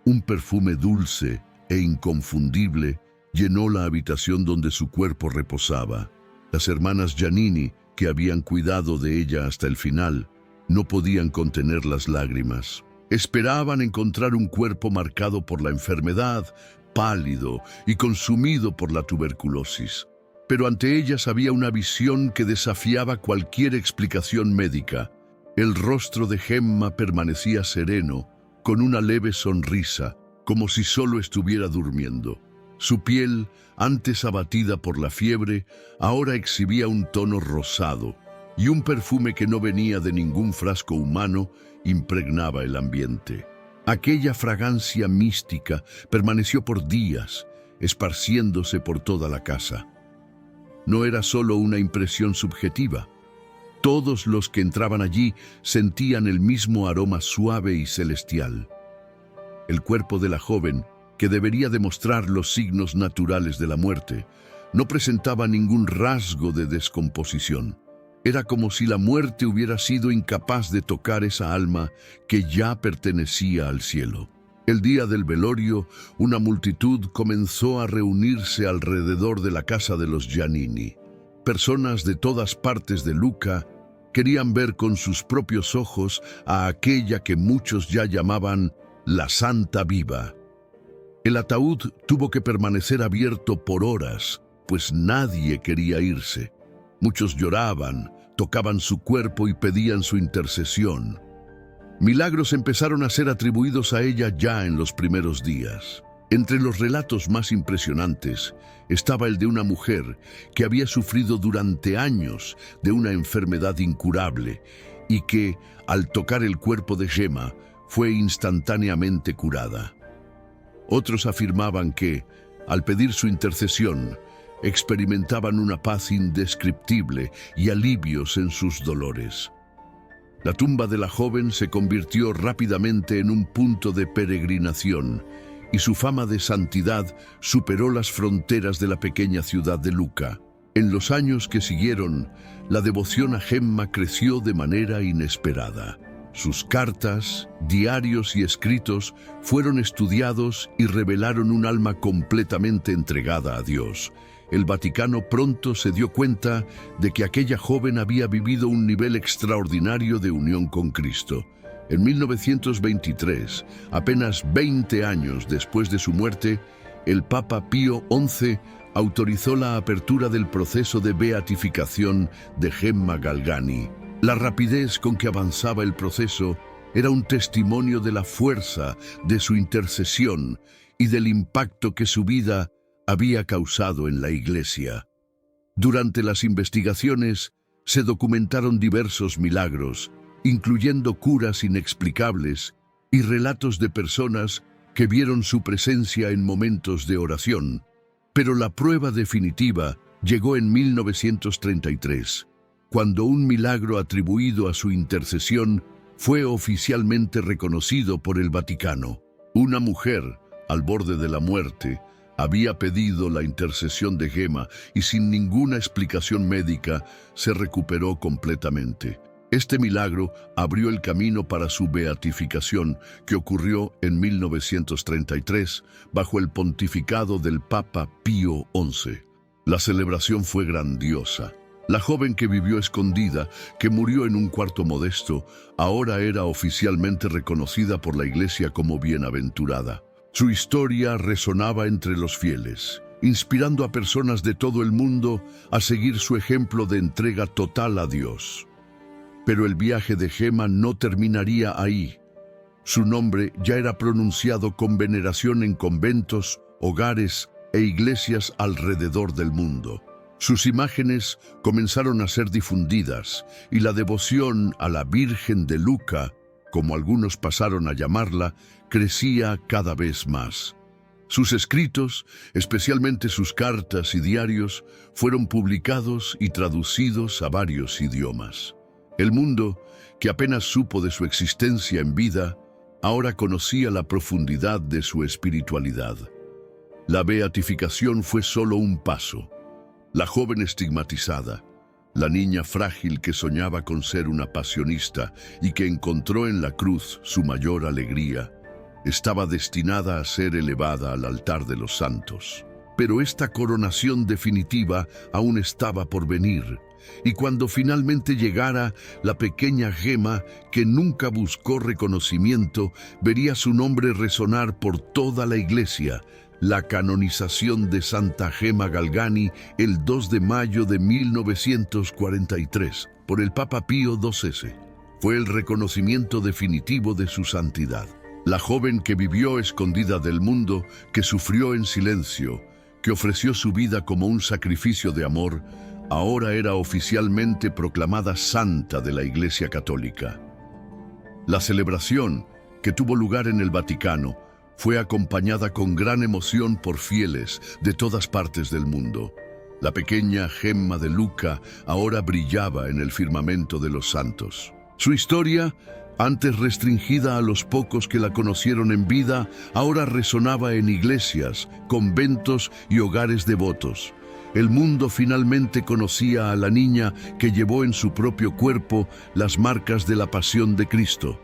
S1: Un perfume dulce e inconfundible llenó la habitación donde su cuerpo reposaba. Las hermanas Giannini, que habían cuidado de ella hasta el final, no podían contener las lágrimas. Esperaban encontrar un cuerpo marcado por la enfermedad, pálido y consumido por la tuberculosis. Pero ante ellas había una visión que desafiaba cualquier explicación médica. El rostro de Gemma permanecía sereno, con una leve sonrisa, como si solo estuviera durmiendo. Su piel, antes abatida por la fiebre, ahora exhibía un tono rosado, y un perfume que no venía de ningún frasco humano impregnaba el ambiente. Aquella fragancia mística permaneció por días, esparciéndose por toda la casa. No era solo una impresión subjetiva. Todos los que entraban allí sentían el mismo aroma suave y celestial. El cuerpo de la joven, que debería demostrar los signos naturales de la muerte, no presentaba ningún rasgo de descomposición. Era como si la muerte hubiera sido incapaz de tocar esa alma que ya pertenecía al cielo. El día del velorio, una multitud comenzó a reunirse alrededor de la casa de los Giannini. Personas de todas partes de Lucca querían ver con sus propios ojos a aquella que muchos ya llamaban la Santa Viva. El ataúd tuvo que permanecer abierto por horas, pues nadie quería irse. Muchos lloraban, tocaban su cuerpo y pedían su intercesión. Milagros empezaron a ser atribuidos a ella ya en los primeros días. Entre los relatos más impresionantes estaba el de una mujer que había sufrido durante años de una enfermedad incurable y que, al tocar el cuerpo de Gemma, fue instantáneamente curada. Otros afirmaban que, al pedir su intercesión, experimentaban una paz indescriptible y alivios en sus dolores. La tumba de la joven se convirtió rápidamente en un punto de peregrinación y su fama de santidad superó las fronteras de la pequeña ciudad de Lucca. En los años que siguieron, la devoción a Gemma creció de manera inesperada. Sus cartas, diarios y escritos fueron estudiados y revelaron un alma completamente entregada a Dios. El Vaticano pronto se dio cuenta de que aquella joven había vivido un nivel extraordinario de unión con Cristo. En 1923, apenas 20 años después de su muerte, el Papa Pío XI autorizó la apertura del proceso de beatificación de Gemma Galgani. La rapidez con que avanzaba el proceso era un testimonio de la fuerza de su intercesión y del impacto que su vida había causado en la Iglesia. Durante las investigaciones se documentaron diversos milagros, incluyendo curas inexplicables y relatos de personas que vieron su presencia en momentos de oración. Pero la prueba definitiva llegó en 1933, cuando un milagro atribuido a su intercesión fue oficialmente reconocido por el Vaticano. Una mujer, al borde de la muerte, había pedido la intercesión de Gemma y sin ninguna explicación médica se recuperó completamente. Este milagro abrió el camino para su beatificación, que ocurrió en 1933 bajo el pontificado del Papa Pío XI. La celebración fue grandiosa. La joven que vivió escondida, que murió en un cuarto modesto, ahora era oficialmente reconocida por la Iglesia como bienaventurada. Su historia resonaba entre los fieles, inspirando a personas de todo el mundo a seguir su ejemplo de entrega total a Dios. Pero el viaje de Gemma no terminaría ahí. Su nombre ya era pronunciado con veneración en conventos, hogares e iglesias alrededor del mundo. Sus imágenes comenzaron a ser difundidas y la devoción a la Virgen de Lucca, como algunos pasaron a llamarla, crecía cada vez más. Sus escritos, especialmente sus cartas y diarios, fueron publicados y traducidos a varios idiomas. El mundo, que apenas supo de su existencia en vida, ahora conocía la profundidad de su espiritualidad. La beatificación fue solo un paso. La joven estigmatizada, la niña frágil que soñaba con ser una pasionista y que encontró en la cruz su mayor alegría, estaba destinada a ser elevada al altar de los santos. Pero esta coronación definitiva aún estaba por venir, y cuando finalmente llegara, la pequeña Gema, que nunca buscó reconocimiento, vería su nombre resonar por toda la iglesia. La canonización de Santa Gema Galgani el 2 de mayo de 1943 por el Papa Pío XII fue el reconocimiento definitivo de su santidad. La joven que vivió escondida del mundo, que sufrió en silencio, que ofreció su vida como un sacrificio de amor, ahora era oficialmente proclamada santa de la Iglesia Católica. La celebración, que tuvo lugar en el Vaticano, fue acompañada con gran emoción por fieles de todas partes del mundo. La pequeña Gemma de Lucca ahora brillaba en el firmamento de los santos. Su historia, antes restringida a los pocos que la conocieron en vida, ahora resonaba en iglesias, conventos y hogares devotos. El mundo finalmente conocía a la niña que llevó en su propio cuerpo las marcas de la pasión de Cristo.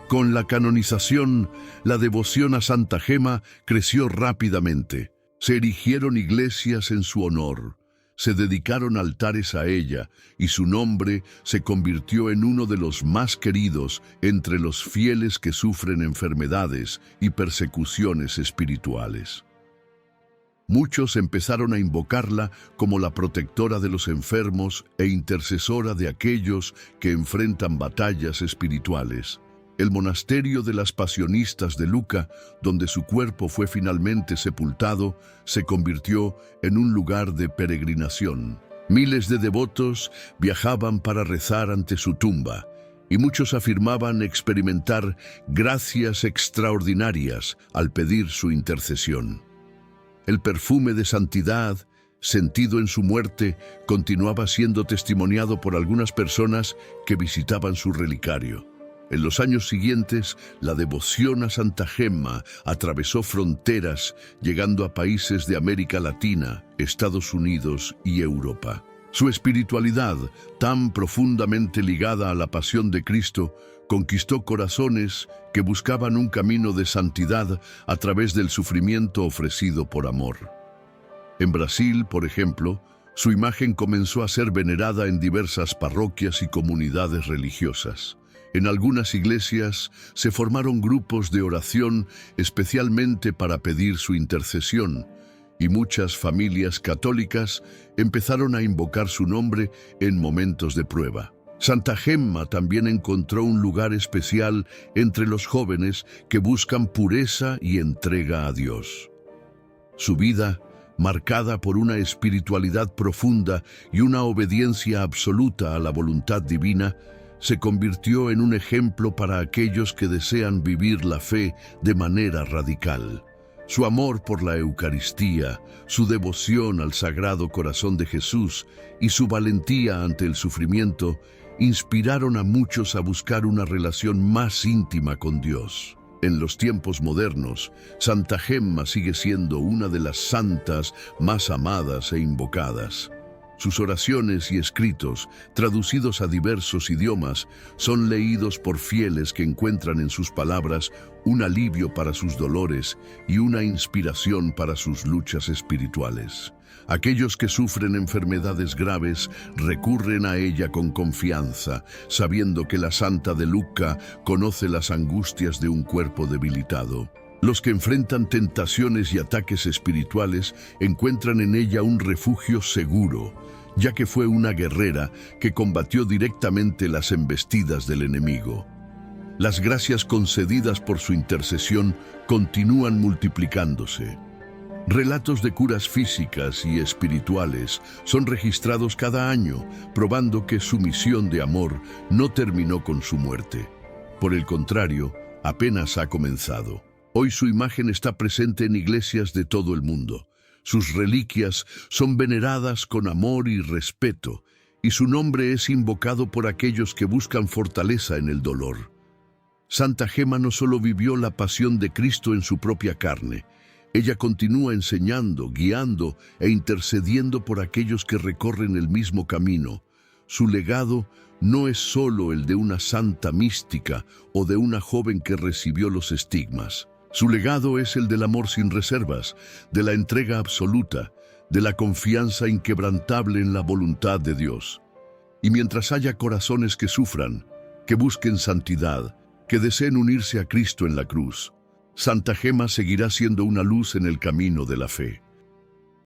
S1: Con la canonización, la devoción a Santa Gema creció rápidamente. Se erigieron iglesias en su honor, se dedicaron altares a ella y su nombre se convirtió en uno de los más queridos entre los fieles que sufren enfermedades y persecuciones espirituales. Muchos empezaron a invocarla como la protectora de los enfermos e intercesora de aquellos que enfrentan batallas espirituales. El monasterio de las Pasionistas de Lucca, donde su cuerpo fue finalmente sepultado, se convirtió en un lugar de peregrinación. Miles de devotos viajaban para rezar ante su tumba, y muchos afirmaban experimentar gracias extraordinarias al pedir su intercesión. El perfume de santidad, sentido en su muerte, continuaba siendo testimoniado por algunas personas que visitaban su relicario. En los años siguientes, la devoción a Santa Gemma atravesó fronteras, llegando a países de América Latina, Estados Unidos y Europa. Su espiritualidad, tan profundamente ligada a la pasión de Cristo, conquistó corazones que buscaban un camino de santidad a través del sufrimiento ofrecido por amor. En Brasil, por ejemplo, su imagen comenzó a ser venerada en diversas parroquias y comunidades religiosas. En algunas iglesias se formaron grupos de oración especialmente para pedir su intercesión, y muchas familias católicas empezaron a invocar su nombre en momentos de prueba. Santa Gemma también encontró un lugar especial entre los jóvenes que buscan pureza y entrega a Dios. Su vida, marcada por una espiritualidad profunda y una obediencia absoluta a la voluntad divina, se convirtió en un ejemplo para aquellos que desean vivir la fe de manera radical. Su amor por la Eucaristía, su devoción al Sagrado Corazón de Jesús y su valentía ante el sufrimiento inspiraron a muchos a buscar una relación más íntima con Dios. En los tiempos modernos, Santa Gemma sigue siendo una de las santas más amadas e invocadas. Sus oraciones y escritos, traducidos a diversos idiomas, son leídos por fieles que encuentran en sus palabras un alivio para sus dolores y una inspiración para sus luchas espirituales. Aquellos que sufren enfermedades graves recurren a ella con confianza, sabiendo que la Santa de Lucca conoce las angustias de un cuerpo debilitado. Los que enfrentan tentaciones y ataques espirituales encuentran en ella un refugio seguro, ya que fue una guerrera que combatió directamente las embestidas del enemigo. Las gracias concedidas por su intercesión continúan multiplicándose. Relatos de curas físicas y espirituales son registrados cada año, probando que su misión de amor no terminó con su muerte. Por el contrario, apenas ha comenzado. Hoy su imagen está presente en iglesias de todo el mundo. Sus reliquias son veneradas con amor y respeto, y su nombre es invocado por aquellos que buscan fortaleza en el dolor. Santa Gema no solo vivió la pasión de Cristo en su propia carne, ella continúa enseñando, guiando e intercediendo por aquellos que recorren el mismo camino. Su legado no es solo el de una santa mística o de una joven que recibió los estigmas. Su legado es el del amor sin reservas, de la entrega absoluta, de la confianza inquebrantable en la voluntad de Dios. Y mientras haya corazones que sufran, que busquen santidad, que deseen unirse a Cristo en la cruz, Santa Gema seguirá siendo una luz en el camino de la fe.